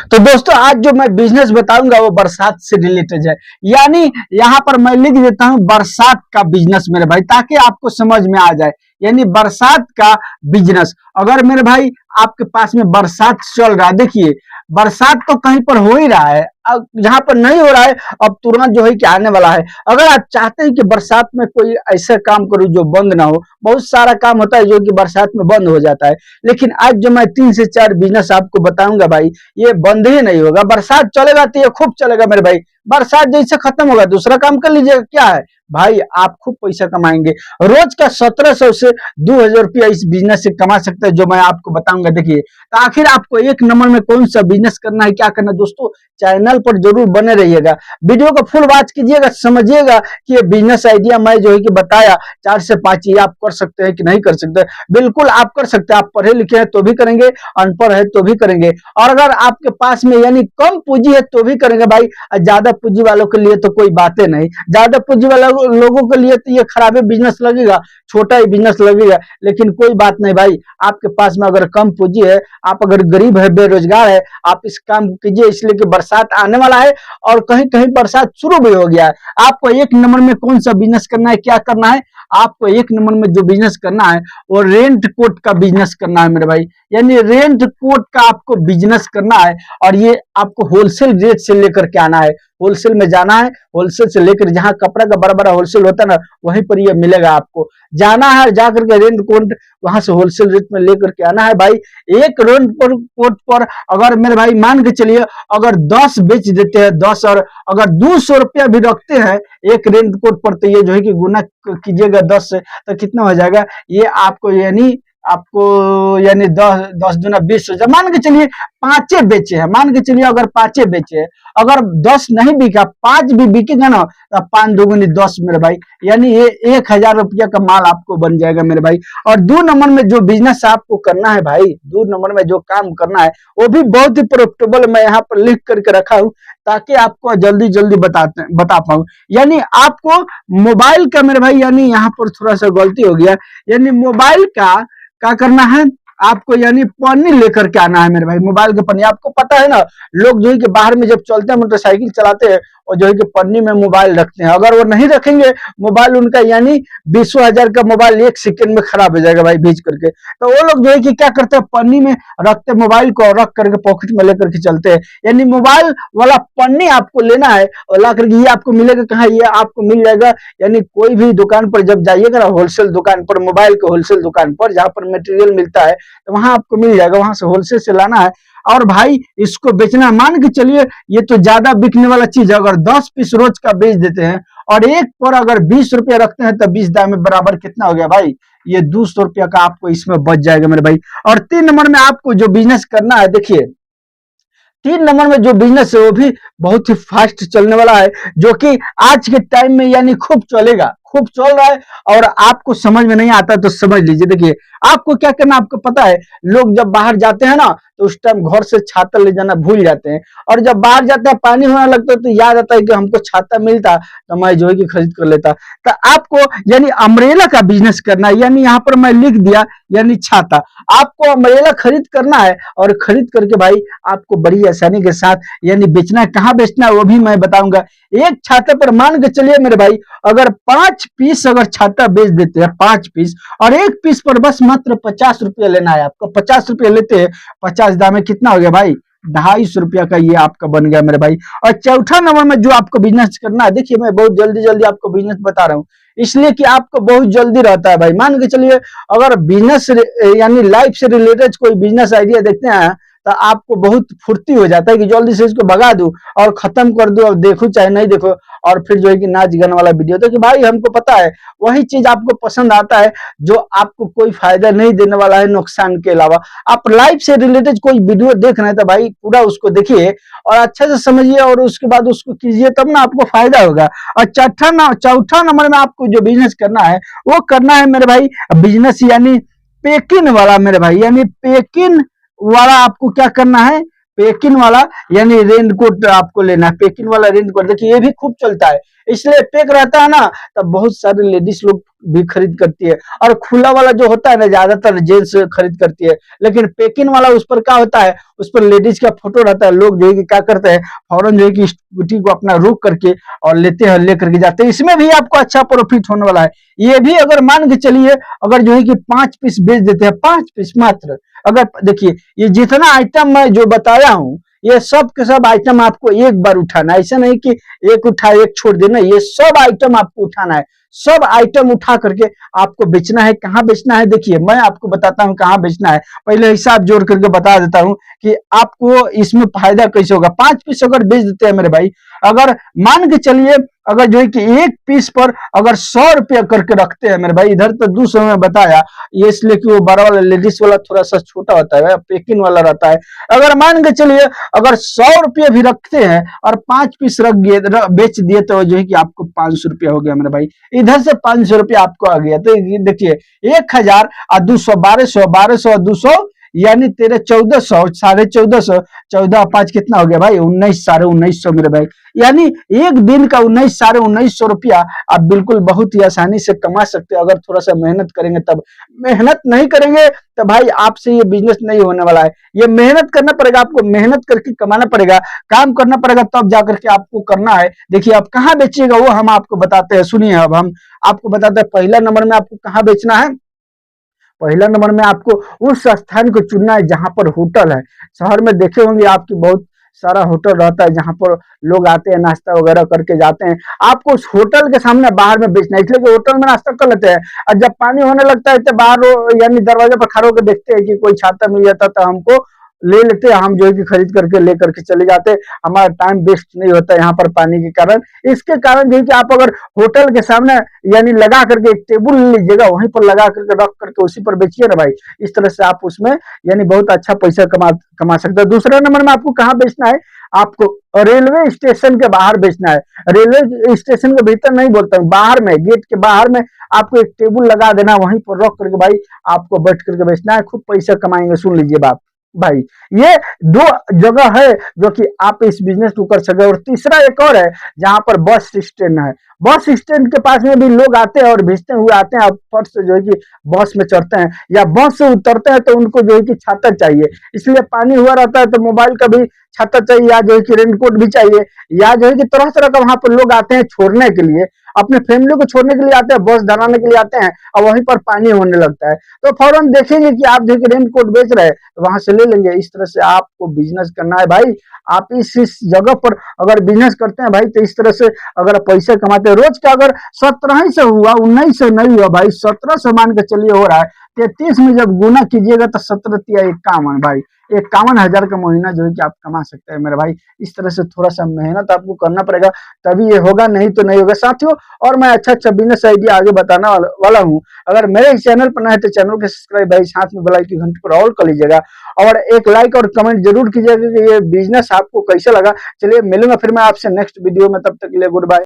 तो दोस्तों आज जो मैं बिजनेस बताऊंगा वो बरसात से रिलेटेड है। यानी यहाँ पर मैं लिख देता हूँ बरसात का बिजनेस मेरे भाई, ताकि आपको समझ में आ जाए। यानी बरसात का बिजनेस, अगर मेरे भाई आपके पास में बरसात चल रहा है, देखिए बरसात तो कहीं पर हो ही रहा है, अब जहां पर नहीं हो रहा है अब तुरंत जो है कि आने वाला है। अगर आप चाहते हैं कि बरसात में कोई ऐसा काम करूं जो बंद ना हो, बहुत सारा काम होता है जो कि बरसात में बंद हो जाता है, लेकिन आज जो मैं 3 से 4 बिजनेस आपको बताऊंगा भाई, ये बंद ही नहीं होगा। बरसात चलेगा तो ये खूब चलेगा मेरे भाई। बरसात जैसे खत्म होगा दूसरा काम कर लीजिएगा, क्या है भाई, आप खूब पैसा कमाएंगे। रोज का 1700 से 2000 रुपया इस बिजनेस से कमा सकते हैं, जो मैं आपको बताऊंगा। देखिए तो आखिर आपको एक नंबर में कौन सा बिजनेस करना है, क्या करना है दोस्तों, चैनल पर जरूर बने रहिएगा। वीडियो को फुल वॉच कीजिएगा, समझिएगा कि ये बिजनेस आइडिया मैं जो है कि बताया 4 से 5 ये आप कर सकते हैं कि नहीं कर सकते। बिल्कुल आप कर सकते हैं, आप पढ़े लिखे हैं तो भी करेंगे, अनपढ़ है तो भी करेंगे, और अगर आपके पास में यानी कम पूंजी है तो भी करेंगे भाई। ज्यादा पूंजी वालों के लिए तो कोई बातें नहीं, ज्यादा पूंजी वाला लोगों के लिए तो ये खराबे बिजनेस लगेगा, छोटा ही बिजनेस लगेगा। लेकिन कोई बात नहीं भाई, आपके पास में अगर कम पूंजी है, आप अगर गरीब है, बेरोजगार है, आप इस काम को कीजिए, इसलिए कि बरसात आने वाला है और कहीं कहीं बरसात शुरू भी हो गया है। आपको एक नंबर में कौन सा बिजनेस करना है, क्या करना है, आपको एक नंबर में जो बिजनेस करना है वो रेंट कोट का बिजनेस करना है मेरे भाई। यानी रेंट कोट का आपको बिजनेस करना है, और ये आपको होलसेल रेट से लेकर के आना है, होलसेल में जाना है, होलसेल से लेकर जहां कपड़ा का बड़ा बड़ा होलसेल होता है ना, वहीं पर ये मिलेगा। आपको जाना है, जाकर के रेंट कोट वहां से होलसेल रेट में लेकर के आना है भाई। एक रेंट कोट पर अगर मेरे भाई मान के चलिए, अगर 10 बेच देते हैं, 10 और अगर 200 रुपया भी रखते हैं एक रेंट कोट पर, तो ये जो है कि गुना कीजिएगा 10 से, तो कितना हो जाएगा ये आपको, यानी 10 10 दूना 20 हो जाए। मान के चलिए 5 बेचे हैं, मान के चलिए अगर 5 बेचे हैं, अगर 10 नहीं बिका, 5 भी बिकेगा ना, तो 5 दूनी 10 मेरे भाई, यानी ये 1000 रुपया का माल आपको बन जाएगा मेरे भाई। और 2 नंबर में जो बिजनेस आपको करना है भाई, 2 नंबर में जो काम करना है वो भी बहुत ही प्रॉफिटेबल, मैं यहाँ पर लिख करके रखा हूँ ताकि आपको जल्दी जल्दी बता पाऊं। यानी आपको मोबाइल का मेरे भाई, यानी यहाँ पर थोड़ा सा गलती हो गया, यानी मोबाइल का क्या करना है आपको, यानी पन्नी लेकर के आना है मेरे भाई। मोबाइल के पन्नी, आपको पता है ना, लोग जो है कि बाहर में जब चलते हैं, मोटरसाइकिल चलाते हैं, और जो है कि पन्नी में मोबाइल रखते हैं। अगर वो नहीं रखेंगे मोबाइल उनका, यानी 20,000 का मोबाइल 1 सेकंड में खराब हो जाएगा भाई, भीज करके। तो वो लोग जो है कि क्या करते हैं, पन्नी में रखते मोबाइल को, रख करके पॉकेट में लेकर के चलते हैं। यानी मोबाइल वाला पन्नी आपको लेना है, और ला करके ये आपको मिलेगा कहाँ, ये आपको मिल जाएगा यानी कोई भी दुकान पर जब जाइएगा ना, होलसेल दुकान पर, मोबाइल के होलसेल दुकान पर जहां पर मटेरियल मिलता है, तो वहां आपको मिल जाएगा, वहां से होलसेल से लाना है और भाई इसको बेचना। मान के चलिए ये तो ज्यादा बिकने वाला चीज है, अगर 10 पीस रोज का बेच देते हैं और एक पर अगर 20 रुपया रखते हैं, तो 20 दाम में बराबर कितना हो गया भाई, ये 200 रुपया का आपको इसमें बच जाएगा मेरे भाई। और 3 नंबर में आपको जो बिजनेस करना है, देखिए 3 नंबर में जो बिजनेस है वो भी बहुत ही फास्ट चलने वाला है, जो कि आज के टाइम में यानी खूब चलेगा, खूब चल रहा है। और आपको समझ में नहीं आता तो समझ लीजिए। देखिए आपको क्या करना, आपको पता है, लोग जब बाहर जाते हैं ना, तो उस टाइम घर से छाता ले जाना भूल जाते हैं, और जब बाहर जाते हैं पानी होने लगता है, तो याद आता है कि हमको छाता मिलता तो मैं जो है कि खरीद कर लेता। तो आपको यानी अम्ब्रेला का बिजनेस करना है, यानी यहाँ पर मैं लिख दिया यानी छाता। आपको अम्ब्रेला खरीद करना है, और खरीद करके भाई आपको बड़ी आसानी के साथ यानी बेचना है। कहाँ बेचना है वो भी मैं बताऊंगा। एक छाते पर मान के चलिए मेरे भाई, अगर 5 पीस अगर छाता बेच देते हैं, 5 पीस, और एक पीस पर बस मात्र 50 रुपया लेना है आपको, 50 रुपया लेते हैं, 50 दाम में कितना हो गया भाई, 250 रुपया का ये आपका बन गया मेरे भाई। और चौथा नंबर में जो आपको बिजनेस करना है, देखिए मैं बहुत जल्दी जल्दी आपको बिजनेस बता रहा हूँ, इसलिए कि आपको बहुत जल्दी रहता है भाई। मान के चलिए अगर बिजनेस यानी लाइफ से रिलेटेड कोई बिजनेस आइडिया देखते हैं, तो आपको बहुत फुर्ती हो जाता है कि जल्दी से इसको भगा दूं और खत्म कर दूं, और देखो चाहे नहीं देखो, और फिर जो है कि नाच गाने वाला वीडियो, तो कि भाई हमको पता है वही चीज आपको पसंद आता है जो आपको कोई फायदा नहीं देने वाला है नुकसान के अलावा। आप लाइफ से रिलेटेड कोई वीडियो देख रहे हैं तो भाई पूरा उसको देखिए और अच्छे से समझिए, और उसके बाद उसको कीजिए, तब ना आपको फायदा होगा। और चौथा नंबर में आपको जो बिजनेस करना है वो करना है मेरे भाई बिजनेस, यानी पेकिंग वाला मेरे भाई। यानी पेकिंग वाला आपको क्या करना है, पेकिंग वाला यानी रेनकोट आपको लेना है। पेकिंग वाला रेनकोट देखिए ये भी खूब चलता है, इसलिए पैक रहता है ना, तब बहुत सारे लेडीज लोग भी खरीद करती है। और खुला वाला जो होता है ना, ज्यादातर जेंट्स खरीद करती है। लेकिन पैकिंग वाला उस पर क्या होता है, उस पर लेडीज का फोटो रहता है। लोग जो है कि क्या करते हैं, फौरन जो है कि स्कूटी को अपना रोक करके और लेते हैं, लेकर के जाते हैं। इसमें भी आपको अच्छा प्रॉफिट होने वाला है। ये भी अगर मान के चलिए, अगर जो है कि 5 पीस बेच देते हैं, 5 पीस मात्र। अगर देखिए, ये जितना आइटम मैं जो बताया हूँ, ये सब के सब आइटम आपको एक बार उठाना है। ऐसा नहीं कि एक उठा एक छोड़ देना, ये सब आइटम आपको उठाना है। सब आइटम उठा करके आपको बेचना है। कहाँ बेचना है, देखिए मैं आपको बताता हूँ कहाँ बेचना है। पहले हिसाब जोड़ करके बता देता हूँ कि आपको इसमें फायदा कैसे होगा। 5 पीस अगर बेच देते हैं मेरे भाई, अगर मान के चलिए, अगर जो है कि एक पीस पर अगर 100 रुपया करके रखते हैं मेरे भाई, इधर तो 200 में बताया, ये इसलिए कि वो बड़ा वाला लेडीज वाला थोड़ा सा छोटा होता है, पैकिंग वाला रहता है। अगर मान के चलिए, अगर 100 रुपया भी रखते हैं और 5 पीस रख दिए, बेच दिए, तो जो है कि आपको 500 रुपया हो गया मेरे भाई। इधर से 500 रुपया आपको आ गया। तो देखिए, 1000 और 200, 1200, 1200 और 200, यानी तेरे 1400, 1450, 14 5 कितना हो गया भाई, 19, 1950 मेरे भाई। यानी एक दिन का 19, 1950 रुपया आप बिल्कुल बहुत ही आसानी से कमा सकते हो, अगर थोड़ा सा मेहनत करेंगे तब। मेहनत नहीं करेंगे तो भाई आपसे ये बिजनेस नहीं होने वाला है। ये मेहनत करना पड़ेगा, आपको मेहनत करके कमाना पड़ेगा, काम करना पड़ेगा, तब जाकर के आपको करना है। देखिए, आप कहाँ बेचिएगा वो हम आपको बताते हैं, सुनिए। अब हम आपको बताते हैं, पहला नंबर में आपको कहाँ बेचना है। पहला नंबर में आपको उस स्थान को चुनना है जहां पर होटल है। शहर में देखे होंगे आपकी बहुत सारा होटल रहता है, जहां पर लोग आते हैं, नाश्ता वगैरह करके जाते हैं। आपको उस होटल के सामने बाहर में बेचना है, इसलिए कि होटल में नाश्ता कर लेते हैं, और जब पानी होने लगता है तो बाहर यानी दरवाजे पर खड़े होकर देखते हैं कि कोई छाता मिल जाता, तो हमको ले लेते हैं, हम जो है कि खरीद करके लेकर के चले जाते हैं। हमारा टाइम वेस्ट नहीं होता यहाँ पर पानी के कारण। इसके कारण जो है कि आप अगर होटल के सामने यानी लगा करके एक टेबल ले लीजिएगा, वहीं पर लगा करके रख करके उसी पर बेचिए ना भाई। इस तरह से आप उसमें यानी बहुत अच्छा पैसा कमा सकते हैं। दूसरे नंबर में आपको कहाँ बेचना है, आपको रेलवे स्टेशन के बाहर बेचना है। रेलवे स्टेशन के भीतर नहीं बोलता हूँ, बाहर में, गेट के बाहर में आपको एक टेबल लगा देना, वहीं पर रख करके भाई आपको बैठ करके बेचना है, खूब पैसा कमाएंगे। सुन लीजिए बात भाई, ये दो जगह है जो कि आप इस बिजनेस को कर सकते हैं। और तीसरा एक और है, जहां पर बस स्टैंड है। बस स्टैंड के पास में भी लोग आते हैं और भेजते हुए आते हैं, फट से जो है कि बस में चढ़ते हैं या बस से उतरते हैं, तो उनको जो है कि छाता चाहिए, इसलिए पानी हुआ रहता है तो मोबाइल का भी छाता चाहिए, या जो है कि रेनकोट भी चाहिए, या जो है कि तरह तरह का वहां पर लोग आते हैं छोड़ने के लिए, अपने फैमिली को छोड़ने के लिए आते हैं, बस धराने के लिए आते हैं, और वहीं पर पानी होने लगता है, तो फौरन देखेंगे कि आप जो है कि रेनकोट बेच रहे हैं, तो वहां से ले लेंगे। इस तरह से आपको बिजनेस करना है भाई। आप इस जगह पर अगर बिजनेस करते हैं भाई, तो इस तरह से अगर पैसे कमाते हैं, रोज का अगर 17 ही से हुआ, 19 से नहीं हुआ भाई, 17 से मान के चलिए हो रहा है, 33 में जब गुना कीजिएगा तो 17 तिया 51 भाई, 51,000 का महीना जो है कि आप कमा सकते हैं मेरे भाई। इस तरह से थोड़ा सा मेहनत आपको करना पड़ेगा, तभी ये होगा, नहीं तो नहीं होगा साथियों। और मैं अच्छा अच्छा बिजनेस आइडिया आगे बताने वाला हूँ। अगर मेरे इस चैनल पर नए हैं तो चैनल को सब्सक्राइब भाई, साथ में बेल आइकन की घंटी पर ऑल कर लीजिएगा, और एक लाइक और कमेंट जरूर कीजिएगा कि ये बिजनेस आपको कैसा लगा। चलिए मिलूंगा फिर मैं आपसे नेक्स्ट वीडियो में, तब तक के लिए गुड बाय।